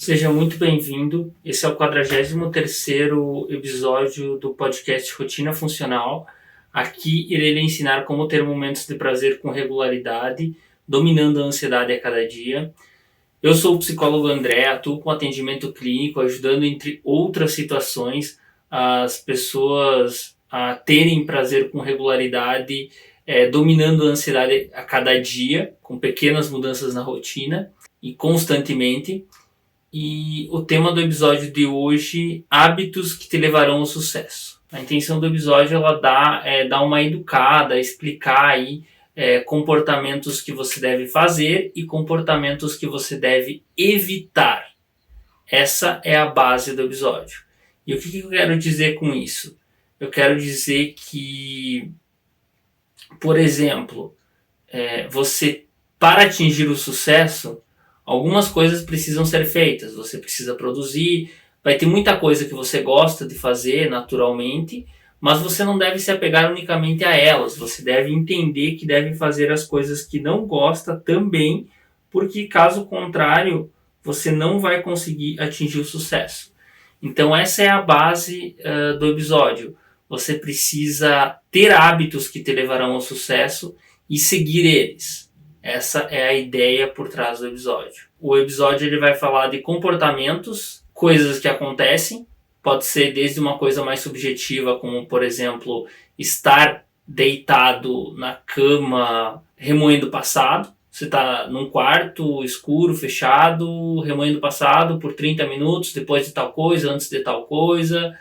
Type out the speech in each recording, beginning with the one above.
Seja muito bem-vindo. Esse é o 43º episódio do podcast Rotina Funcional. Aqui irei lhe ensinar como ter momentos de prazer com regularidade, dominando a ansiedade a cada dia. Eu sou o psicólogo André, atuo com atendimento clínico, ajudando, entre outras situações, as pessoas a terem prazer com regularidade, dominando a ansiedade a cada dia, com pequenas mudanças na rotina e constantemente. E o tema do episódio de hoje, hábitos que te levarão ao sucesso. A intenção do episódio é dar uma educada, explicar aí comportamentos que você deve fazer e comportamentos que você deve evitar. Essa é a base do episódio. E o que eu quero dizer com isso? Eu quero dizer que, por exemplo, você, para atingir o sucesso, algumas coisas precisam ser feitas. Você precisa produzir, vai ter muita coisa que você gosta de fazer naturalmente, mas você não deve se apegar unicamente a elas. Você deve entender que deve fazer as coisas que não gosta também, porque caso contrário, você não vai conseguir atingir o sucesso. Então essa é a base do episódio. Você precisa ter hábitos que te levarão ao sucesso e seguir eles. Essa é a ideia por trás do episódio. O episódio ele vai falar de comportamentos, coisas que acontecem. Pode ser desde uma coisa mais subjetiva, como, por exemplo, estar deitado na cama remoendo o passado. Você está num quarto escuro, fechado, remoendo o passado por 30 minutos, depois de tal coisa, antes de tal coisa.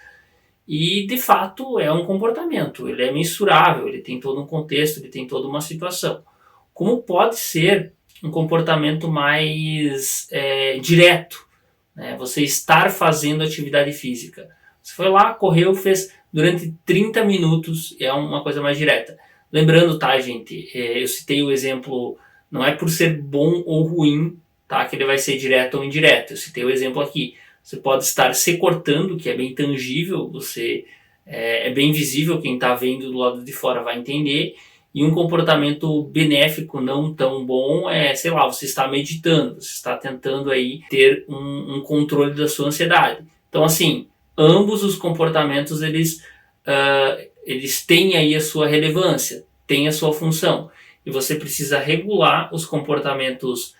E, de fato, é um comportamento. Ele é mensurável, ele tem todo um contexto, ele tem toda uma situação. Como pode ser um comportamento mais direto, né? Você estar fazendo atividade física. Você foi lá, correu, fez durante 30 minutos, é uma coisa mais direta. Lembrando, tá, gente, eu citei o exemplo, não é por ser bom ou ruim, tá, que ele vai ser direto ou indireto. Eu citei o exemplo aqui. Você pode estar se cortando, que é bem tangível, é bem visível, quem está vendo do lado de fora vai entender. E um comportamento benéfico não tão bom é, sei lá, você está meditando, você está tentando aí ter um controle da sua ansiedade. Então, assim, ambos os comportamentos, eles têm aí a sua relevância, têm a sua função. E você precisa regular os comportamentos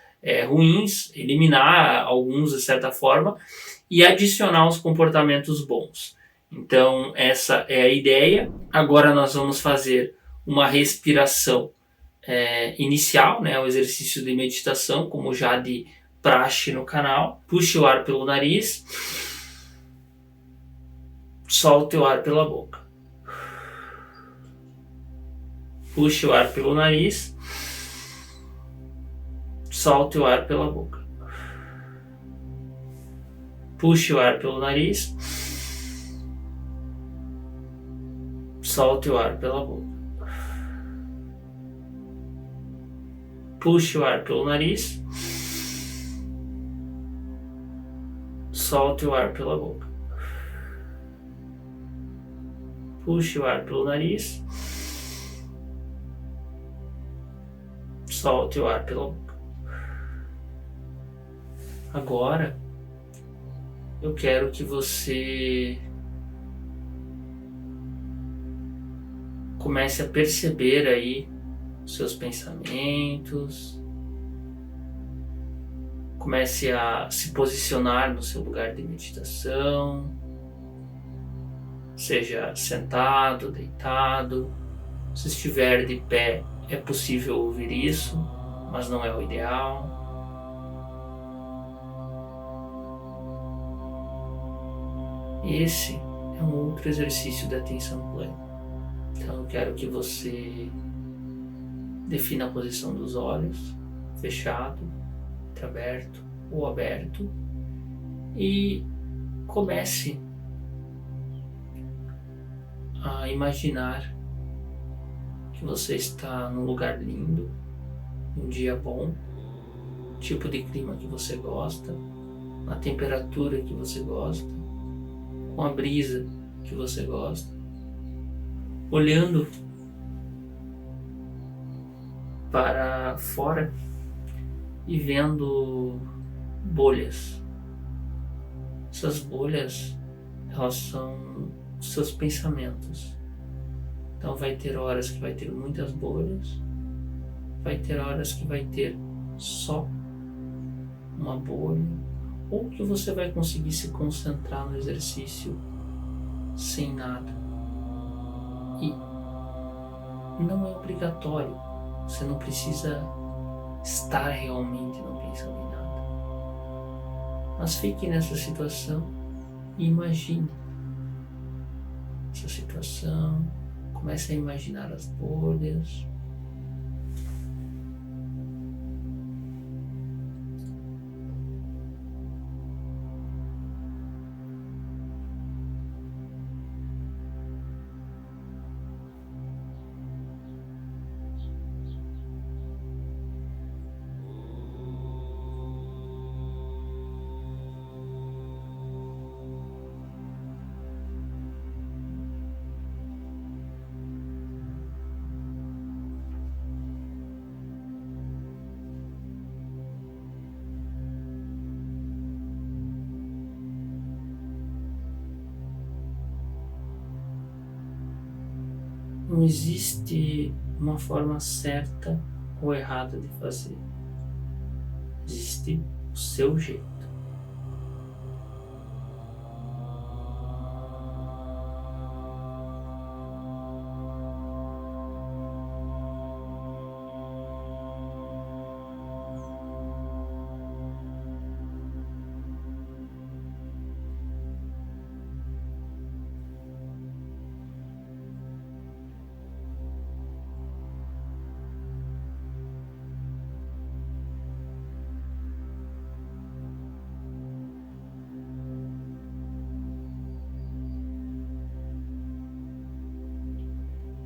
ruins, eliminar alguns de certa forma, e adicionar os comportamentos bons. Então, essa é a ideia. Agora nós vamos fazer uma respiração inicial, né, o exercício de meditação, como já de praxe no canal. Puxe o ar pelo nariz, solte o ar pela boca. Puxe o ar pelo nariz, solte o ar pela boca. Puxe o ar pelo nariz, solte o ar pela boca. Puxe o ar pelo nariz, solte o ar pela boca. Puxe o ar pelo nariz, solte o ar pela boca. Agora, eu quero que você comece a perceber aí seus pensamentos, comece a se posicionar no seu lugar de meditação, seja sentado, deitado. Se estiver de pé, é possível ouvir isso, mas não é o ideal. Esse é um outro exercício de atenção plena. Então eu quero que você defina a posição dos olhos, fechado, entreaberto ou aberto, e comece a imaginar que você está num lugar lindo, um dia bom, tipo de clima que você gosta, na temperatura que você gosta, com a brisa que você gosta, olhando para fora e vendo bolhas Essas bolhas, elas são os seus pensamentos. Então vai ter horas que vai ter muitas bolhas, vai ter horas que vai ter só uma bolha, ou que você vai conseguir se concentrar no exercício sem nada. E não é obrigatório, você não precisa estar realmente não pensando em nada. Mas fique nessa situação e imagine essa situação, comece a imaginar as bolhas. Não existe uma forma certa ou errada de fazer. Existe o seu jeito.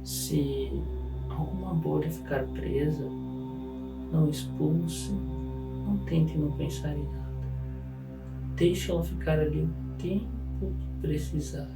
Se alguma bolha ficar presa, não expulse, não tente não pensar em nada. Deixe ela ficar ali o tempo que precisar.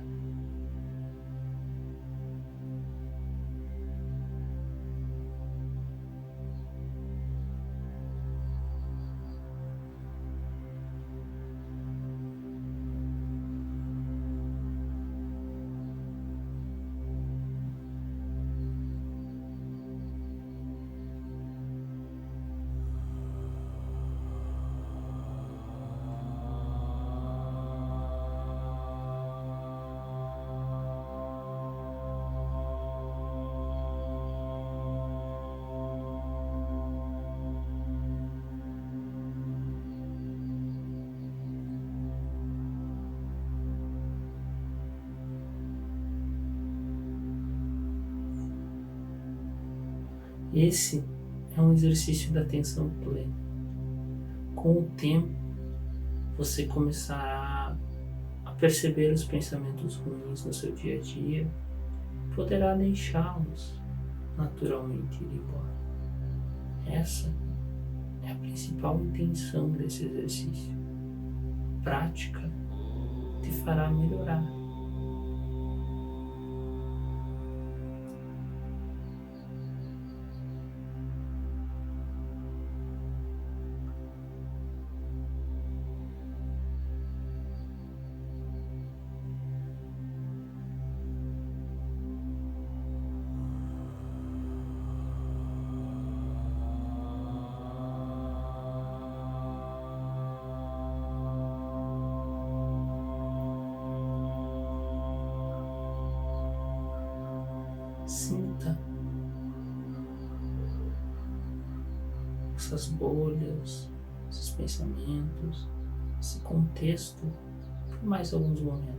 Esse é um exercício da atenção plena. Com o tempo, você começará a perceber os pensamentos ruins no seu dia a dia, poderá deixá-los naturalmente ir embora. Essa é a principal intenção desse exercício. Prática te fará melhorar. Sinta essas bolhas, esses pensamentos, esse contexto por mais alguns momentos.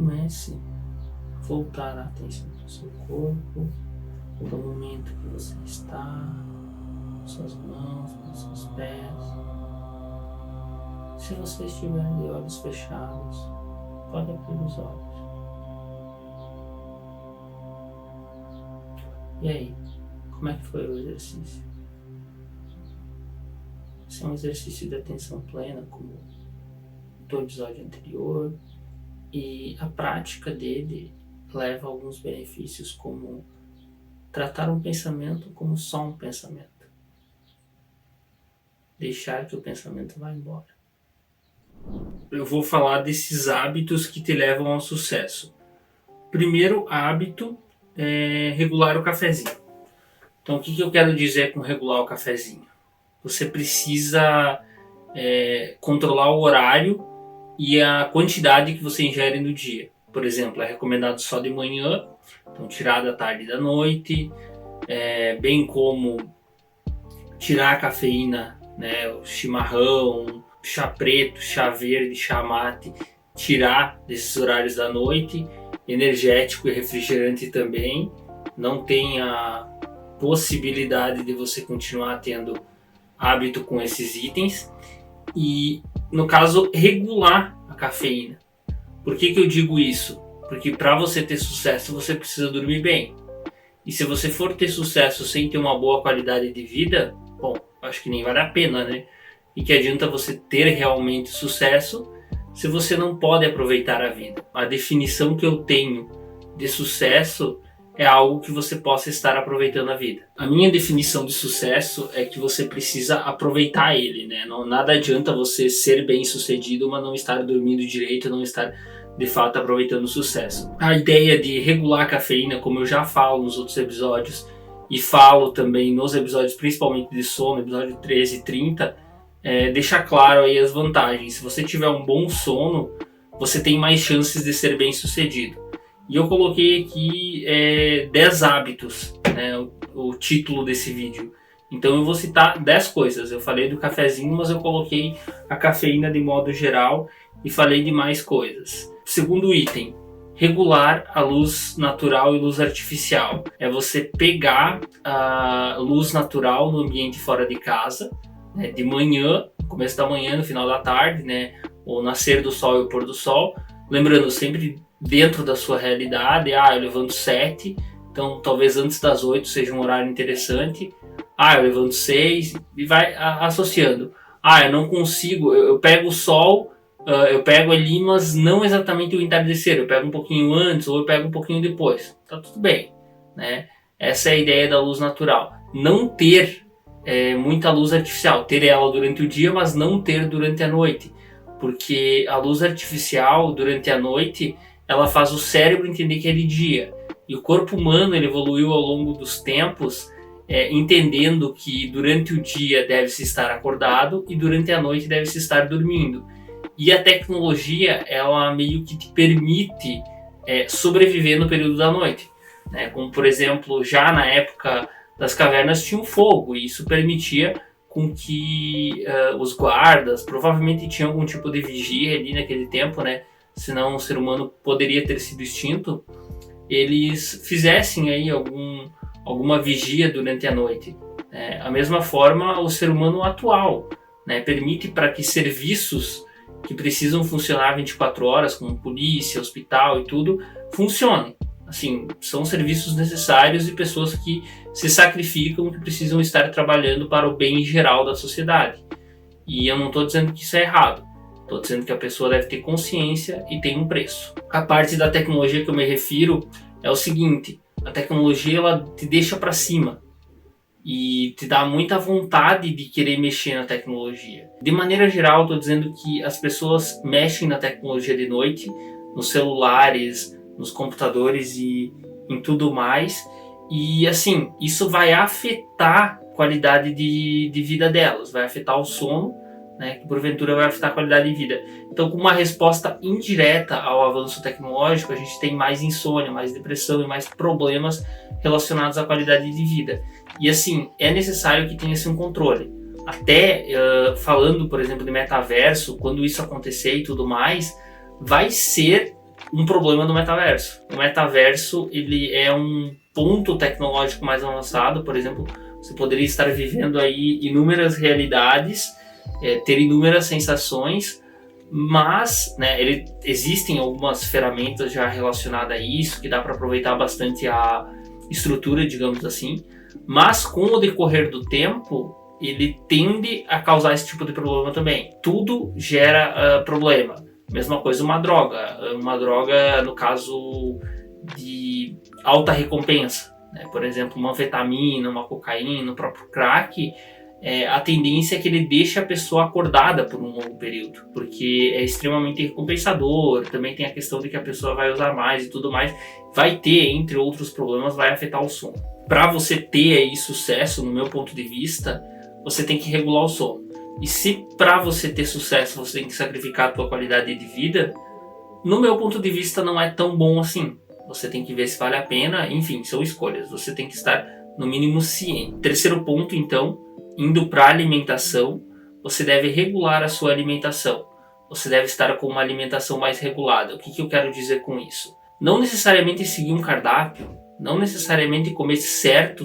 comece a voltar a atenção para o seu corpo, para o momento que você está, suas mãos, seus pés. Se você estiver de olhos fechados, pode abrir os olhos. E aí, como é que foi o exercício? Esse é um exercício de atenção plena, como do episódio anterior, e a prática dele leva a alguns benefícios, como tratar um pensamento como só um pensamento. Deixar que o pensamento vá embora. Eu vou falar desses hábitos que te levam ao sucesso. Primeiro hábito é regular o cafezinho. Então o que eu quero dizer com regular o cafezinho? Você precisa controlar o horário e a quantidade que você ingere no dia. Por exemplo, é recomendado só de manhã, então tirar da tarde e da noite, bem como tirar a cafeína, né, o chimarrão, chá preto, chá verde, chá mate, tirar desses horários da noite, energético e refrigerante também. Não tem a possibilidade de você continuar tendo hábito com esses itens. E, no caso, regular a cafeína. Por que eu digo isso? Porque para você ter sucesso, você precisa dormir bem. E se você for ter sucesso sem ter uma boa qualidade de vida, bom, acho que nem vale a pena, né? E que adianta você ter realmente sucesso se você não pode aproveitar a vida. A definição que eu tenho de sucesso é algo que você possa estar aproveitando a vida. A minha definição de sucesso é que você precisa aproveitar ele, né? Nada adianta você ser bem sucedido, mas não estar dormindo direito, não estar de fato aproveitando o sucesso. A ideia de regular a cafeína, como eu já falo nos outros episódios, e falo também nos episódios principalmente de sono, episódio 13 e 30, deixar claro aí as vantagens. Se você tiver um bom sono, você tem mais chances de ser bem sucedido. E eu coloquei aqui 10 hábitos, né, o título desse vídeo. Então eu vou citar 10 coisas. Eu falei do cafezinho, mas eu coloquei a cafeína de modo geral e falei de mais coisas. Segundo item, regular a luz natural e luz artificial. É você pegar a luz natural no ambiente fora de casa, né, de manhã, no começo da manhã, no final da tarde, né, o nascer do sol e o pôr do sol. Lembrando, sempre dentro da sua realidade, eu levanto 7, então talvez antes das 8 seja um horário interessante. Eu levanto 6 e vai associando. Eu não consigo, eu pego o sol, eu pego ali, mas não exatamente o entardecer, eu pego um pouquinho antes ou eu pego um pouquinho depois. Tá tudo bem, né? Essa é a ideia da luz natural. Não ter muita luz artificial, ter ela durante o dia, mas não ter durante a noite. Porque a luz artificial durante a noite, ela faz o cérebro entender que é de dia. E o corpo humano ele evoluiu ao longo dos tempos, entendendo que durante o dia deve-se estar acordado e durante a noite deve-se estar dormindo. E a tecnologia, ela meio que te permite sobreviver no período da noite. Né? Como, por exemplo, já na época das cavernas tinha um fogo, e isso permitia com que os guardas, provavelmente tinham algum tipo de vigia ali naquele tempo, né? Senão o ser humano poderia ter sido extinto, eles fizessem aí alguma vigia durante a noite. A mesma forma o ser humano atual, né? Permite para que serviços que precisam funcionar 24 horas, como polícia, hospital e tudo, funcionem. Assim, são serviços necessários e pessoas que se sacrificam, que precisam estar trabalhando para o bem geral da sociedade. E eu não estou dizendo que isso é errado. Estou dizendo que a pessoa deve ter consciência e tem um preço. A parte da tecnologia que eu me refiro é o seguinte: a tecnologia ela te deixa para cima e te dá muita vontade de querer mexer na tecnologia. De maneira geral, estou dizendo que as pessoas mexem na tecnologia de noite, nos celulares, nos computadores e em tudo mais. E assim, isso vai afetar a qualidade de vida delas, vai afetar o sono, né, que porventura vai afetar a qualidade de vida. Então, como uma resposta indireta ao avanço tecnológico, a gente tem mais insônia, mais depressão e mais problemas relacionados à qualidade de vida. E assim, é necessário que tenha-se um controle. Até falando, por exemplo, de metaverso, quando isso acontecer e tudo mais, vai ser um problema do metaverso. O metaverso, ele é um ponto tecnológico mais avançado. Por exemplo, você poderia estar vivendo aí inúmeras realidades, ter inúmeras sensações, mas, né, existem algumas ferramentas já relacionadas a isso, que dá para aproveitar bastante a estrutura, digamos assim, mas com o decorrer do tempo, ele tende a causar esse tipo de problema também. Tudo gera problema. Mesma coisa uma droga no caso de alta recompensa, né? Por exemplo, uma anfetamina, uma cocaína, o próprio crack, a tendência é que ele deixe a pessoa acordada por um longo período, porque é extremamente recompensador. Também tem a questão de que a pessoa vai usar mais e tudo mais, vai ter, entre outros problemas, vai afetar o sono. Para você ter aí sucesso, no meu ponto de vista, você tem que regular o sono. E se para você ter sucesso você tem que sacrificar a tua qualidade de vida, no meu ponto de vista não é tão bom assim. Você tem que ver se vale a pena, enfim, são escolhas. Você tem que estar no mínimo ciente. Terceiro ponto, então, indo para a alimentação, você deve regular a sua alimentação. Você deve estar com uma alimentação mais regulada. O que eu quero dizer com isso? Não necessariamente seguir um cardápio, não necessariamente comer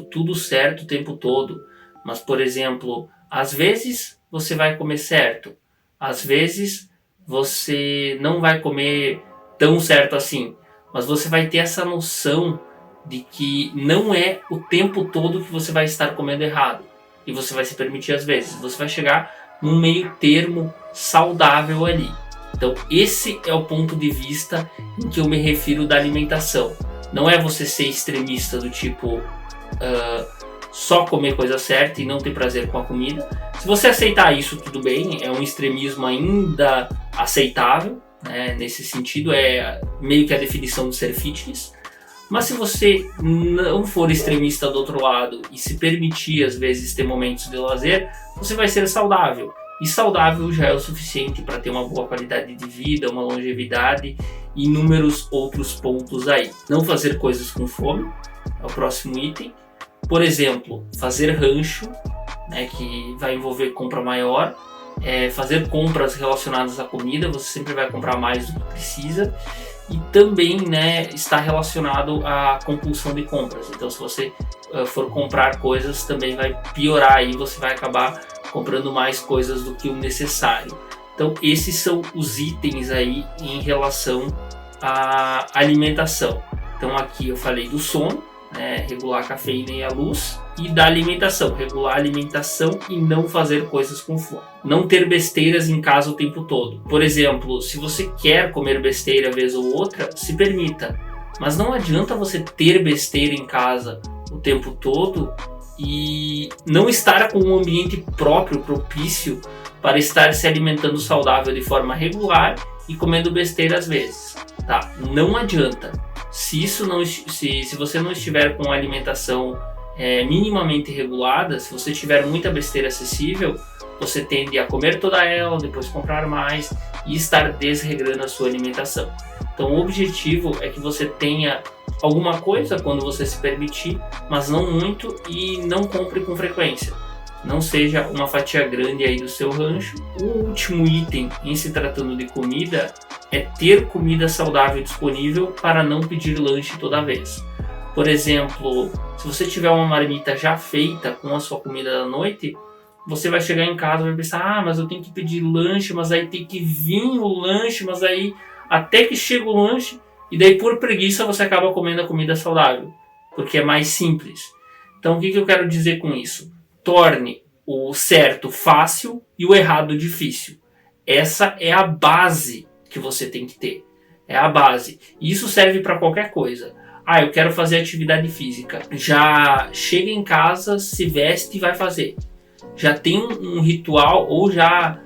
tudo certo o tempo todo, mas, por exemplo, às vezes você vai comer certo, às vezes você não vai comer tão certo assim, mas você vai ter essa noção de que não é o tempo todo que você vai estar comendo errado, e você vai se permitir às vezes, você vai chegar num meio termo saudável ali. Então esse é o ponto de vista em que eu me refiro da alimentação. Não é você ser extremista do tipo só comer coisa certa e não ter prazer com a comida. Se você aceitar isso, tudo bem, é um extremismo ainda aceitável, né? Nesse sentido é meio que a definição de ser fitness. Mas se você não for extremista do outro lado e se permitir às vezes ter momentos de lazer, você vai ser saudável. E saudável já é o suficiente para ter uma boa qualidade de vida, uma longevidade e inúmeros outros pontos aí. Não fazer coisas com fome é o próximo item. Por exemplo, fazer rancho, né, que vai envolver compra maior. Fazer compras relacionadas à comida, você sempre vai comprar mais do que precisa. E também, né, está relacionado à compulsão de compras. Então, se você for comprar coisas, também vai piorar aí, você vai acabar comprando mais coisas do que o necessário. Então, esses são os itens aí em relação à alimentação. Então, aqui eu falei do sono, né, regular a cafeína e a luz, e da alimentação, regular a alimentação e não fazer coisas com fome. Não ter besteiras em casa o tempo todo. Por exemplo, se você quer comer besteira vez ou outra, se permita. Mas não adianta você ter besteira em casa o tempo todo e não estar com um ambiente próprio, propício para estar se alimentando saudável de forma regular e comendo besteira às vezes. Tá? Não adianta. Se você não estiver com a alimentação minimamente regulada, se você tiver muita besteira acessível, você tende a comer toda ela, depois comprar mais e estar desregrando a sua alimentação. Então o objetivo é que você tenha alguma coisa quando você se permitir, mas não muito, e não compre com frequência. Não seja uma fatia grande aí do seu rancho. O último item em se tratando de comida é ter comida saudável disponível para não pedir lanche toda vez. Por exemplo, se você tiver uma marmita já feita com a sua comida da noite, você vai chegar em casa e vai pensar, mas eu tenho que pedir lanche, mas aí tem que vir o lanche, mas aí até que chega o lanche, e daí por preguiça você acaba comendo a comida saudável, porque é mais simples. Então o que eu quero dizer com isso? Torne o certo fácil e o errado difícil. Essa é a base que você tem que ter. É a base. E isso serve para qualquer coisa. Eu quero fazer atividade física. Já chega em casa, se veste e vai fazer. Já tem um ritual ou já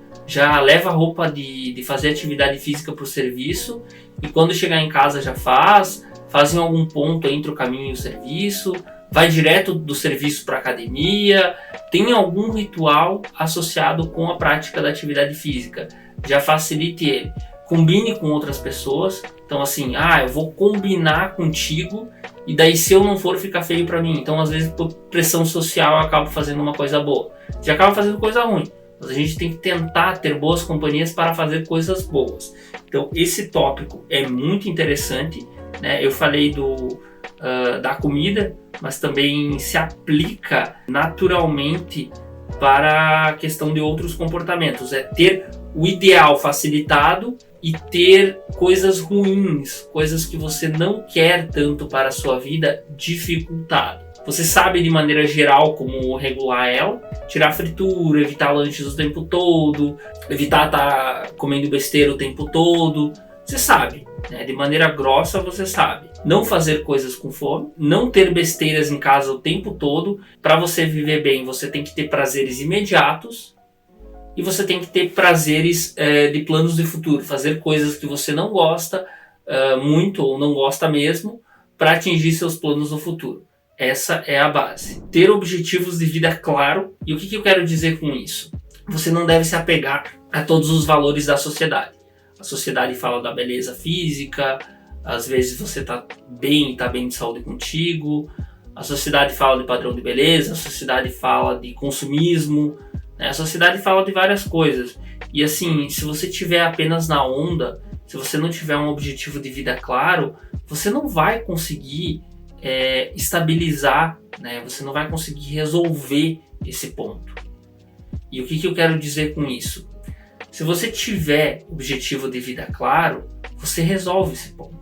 leva a roupa de fazer atividade física para o serviço, e quando chegar em casa já faz em algum ponto entre o caminho e o serviço, vai direto do serviço para a academia, tem algum ritual associado com a prática da atividade física. Já facilite ele. Combine com outras pessoas. Então assim, eu vou combinar contigo, e daí se eu não for fica feio para mim. Então às vezes por pressão social eu acabo fazendo uma coisa boa. Já acaba fazendo coisa ruim. mas a gente tem que tentar ter boas companhias para fazer coisas boas. Então esse tópico é muito interessante, né? Eu falei da comida, mas também se aplica naturalmente para a questão de outros comportamentos. É ter o ideal facilitado e ter coisas ruins, coisas que você não quer tanto para a sua vida, dificultado. Você sabe de maneira geral como regular ela, tirar fritura, evitar lanches o tempo todo, evitar estar comendo besteira o tempo todo. Você sabe, né? De maneira grossa você sabe. Não fazer coisas com fome, não ter besteiras em casa o tempo todo. Para você viver bem, você tem que ter prazeres imediatos e você tem que ter prazeres de planos de futuro. Fazer coisas que você não gosta muito ou não gosta mesmo para atingir seus planos no futuro. Essa é a base. Ter objetivos de vida claro. E o que eu quero dizer com isso? Você não deve se apegar a todos os valores da sociedade. A sociedade fala da beleza física, às vezes você está bem de saúde contigo. A sociedade fala de padrão de beleza, a sociedade fala de consumismo, né? A sociedade fala de várias coisas. E assim, se você estiver apenas na onda, se você não tiver um objetivo de vida claro, você não vai conseguir estabilizar, né? Você não vai conseguir resolver esse ponto. E o que eu quero dizer com isso? Se você tiver objetivo de vida claro, você resolve esse ponto.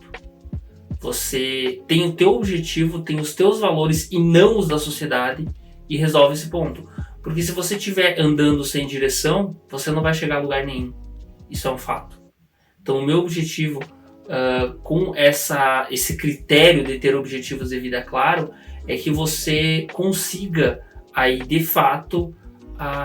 Você tem o teu objetivo, tem os teus valores e não os da sociedade e resolve esse ponto. Porque se você estiver andando sem direção, você não vai chegar a lugar nenhum. Isso é um fato. Então o meu objetivo com esse critério de ter objetivos de vida claro é que você consiga aí de fato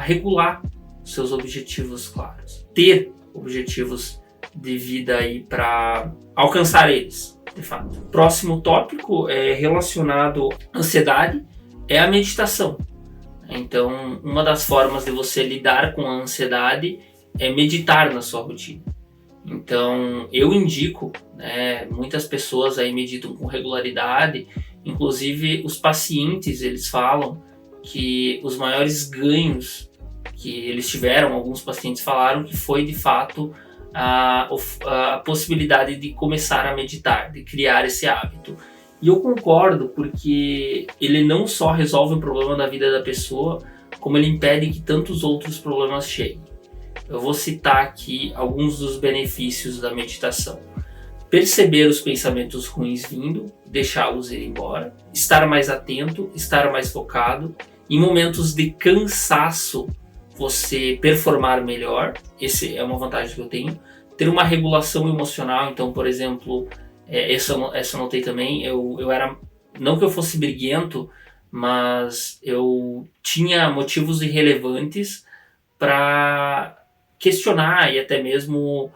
regular seus objetivos claros, ter objetivos de vida aí para alcançar eles, de fato. Próximo tópico relacionado à ansiedade é a meditação. Então, uma das formas de você lidar com a ansiedade é meditar na sua rotina. Então, eu indico, né, muitas pessoas aí meditam com regularidade, inclusive os pacientes, eles falam que os maiores ganhos que eles tiveram, alguns pacientes falaram que foi de fato a possibilidade de começar a meditar, de criar esse hábito. E eu concordo, porque ele não só resolve o problema da vida da pessoa, como ele impede que tantos outros problemas cheguem. Eu vou citar aqui alguns dos benefícios da meditação. Perceber os pensamentos ruins vindo, deixá-los ir embora, estar mais atento, estar mais focado. Em momentos de cansaço, você performar melhor, essa é uma vantagem que eu tenho. Ter uma regulação emocional, então, por exemplo, essa eu notei também, eu era, não que eu fosse briguento, mas eu tinha motivos irrelevantes para questionar e até mesmo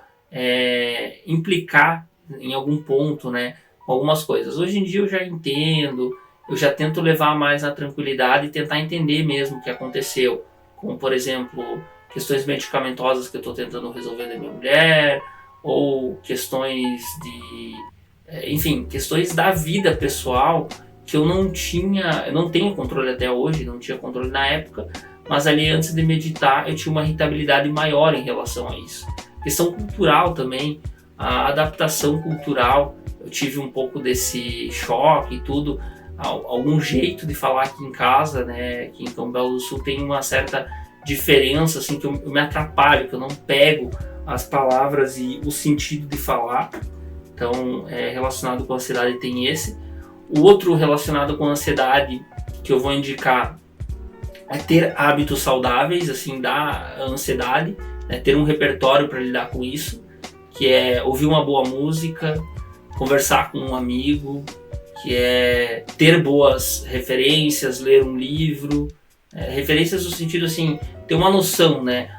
implicar em algum ponto, né, algumas coisas. Hoje em dia eu já entendo, eu já tento levar mais na tranquilidade e tentar entender mesmo o que aconteceu. Como, por exemplo, questões medicamentosas que eu estou tentando resolver da minha mulher, ou questões questões da vida pessoal que eu não tenho controle até hoje, não tinha controle na época, mas ali antes de meditar eu tinha uma irritabilidade maior em relação a isso. Questão cultural também, a adaptação cultural, eu tive um pouco desse choque e tudo, algum jeito de falar aqui em casa, né? Aqui em São Belo do Sul tem uma certa diferença, assim, que eu me atrapalho, que eu não pego as palavras e o sentido de falar. Então, relacionado com a ansiedade tem esse. O outro relacionado com a ansiedade que eu vou indicar é ter hábitos saudáveis, assim, da ansiedade, né? Ter um repertório para lidar com isso, que é ouvir uma boa música, conversar com um amigo, que é ter boas referências, ler um livro, referências no sentido assim, ter uma noção, né?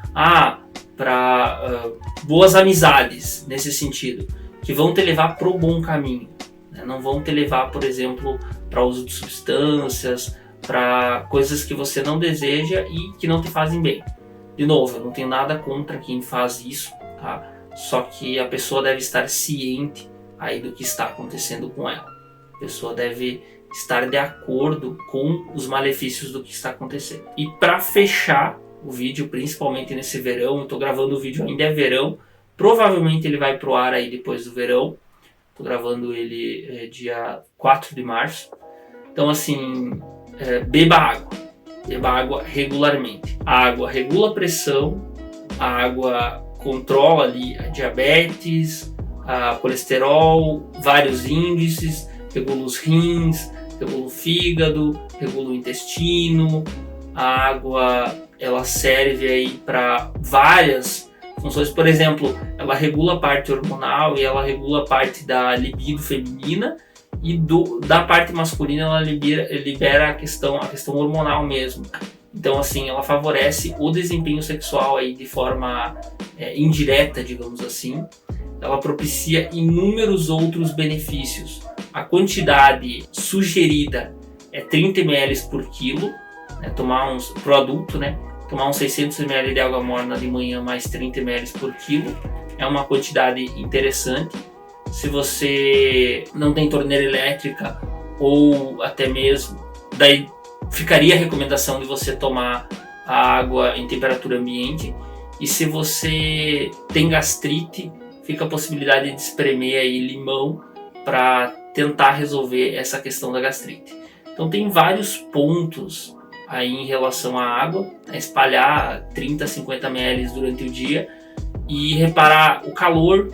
Para boas amizades, nesse sentido, que vão te levar para o bom caminho, né? Não vão te levar, por exemplo, para uso de substâncias, para coisas que você não deseja e que não te fazem bem. De novo, eu não tenho nada contra quem faz isso, tá? Só que a pessoa deve estar ciente aí do que está acontecendo com ela. A pessoa deve estar de acordo com os malefícios do que está acontecendo. E para fechar o vídeo, principalmente nesse verão. Eu tô gravando o vídeo ainda é verão, provavelmente ele vai pro ar aí depois do verão. Tô gravando ele dia 4 de março. Então assim, beba água regularmente. A água regula a pressão, a água controla ali a diabetes, a colesterol, vários índices, regula os rins, regula o fígado, regula o intestino. A água, ela serve aí para várias funções. Por exemplo, ela regula a parte hormonal e ela regula a parte da libido feminina, e da parte masculina ela libera a questão hormonal mesmo. Então assim, ela favorece o desempenho sexual aí de forma indireta, digamos assim. Ela propicia inúmeros outros benefícios. A quantidade sugerida é 30 ml por quilo, né? Pro adulto, né? Tomar uns 600 ml de água morna de manhã mais 30 ml por quilo é uma quantidade interessante. Se você não tem torneira elétrica, ou até mesmo, daí ficaria a recomendação de você tomar a água em temperatura ambiente. E se você tem gastrite, fica a possibilidade de espremer aí limão para tentar resolver essa questão da gastrite. Então tem vários pontos aí em relação à água, espalhar 30 a 50 ml durante o dia e reparar o calor.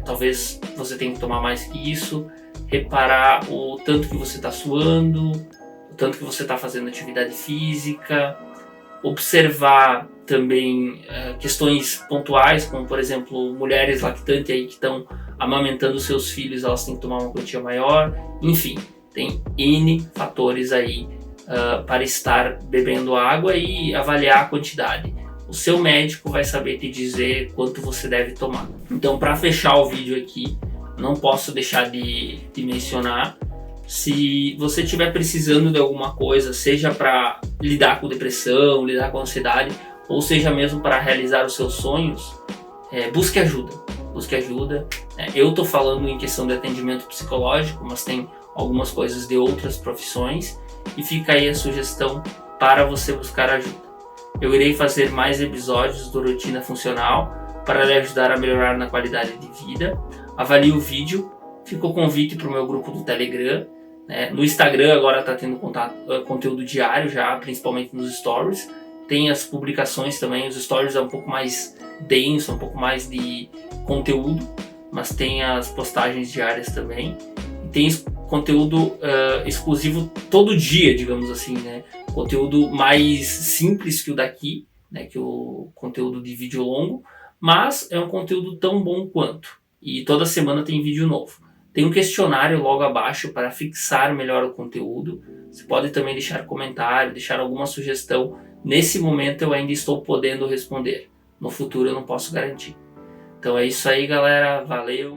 Talvez você tenha que tomar mais que isso, reparar o tanto que você está suando, o tanto que você está fazendo atividade física, observar também questões pontuais, como por exemplo, mulheres lactantes aí que estão amamentando seus filhos, elas têm que tomar uma quantia maior. Enfim, tem N fatores aí para estar bebendo água e avaliar a quantidade. O seu médico vai saber te dizer quanto você deve tomar. Então, para fechar o vídeo aqui, não posso deixar de mencionar: se você estiver precisando de alguma coisa, seja para lidar com depressão, lidar com ansiedade, ou seja mesmo para realizar os seus sonhos, busque ajuda. Busque ajuda. Eu estou falando em questão de atendimento psicológico, mas tem algumas coisas de outras profissões, e fica aí a sugestão para você buscar ajuda. Eu irei fazer mais episódios do Rotina Funcional para lhe ajudar a melhorar na qualidade de vida. Avalie o vídeo, fica o convite para o meu grupo do Telegram. No Instagram agora está tendo conteúdo diário já, principalmente nos stories. Tem as publicações também, os stories é um pouco mais denso, um pouco mais de conteúdo, mas tem as postagens diárias também. E tem conteúdo exclusivo todo dia, digamos assim, né? Conteúdo mais simples que o daqui, né? Que o conteúdo de vídeo longo, mas é um conteúdo tão bom quanto. E toda semana tem vídeo novo. Tem um questionário logo abaixo para fixar melhor o conteúdo. Você pode também deixar comentário, deixar alguma sugestão. Nesse momento eu ainda estou podendo responder. No futuro eu não posso garantir. Então é isso aí, galera. Valeu!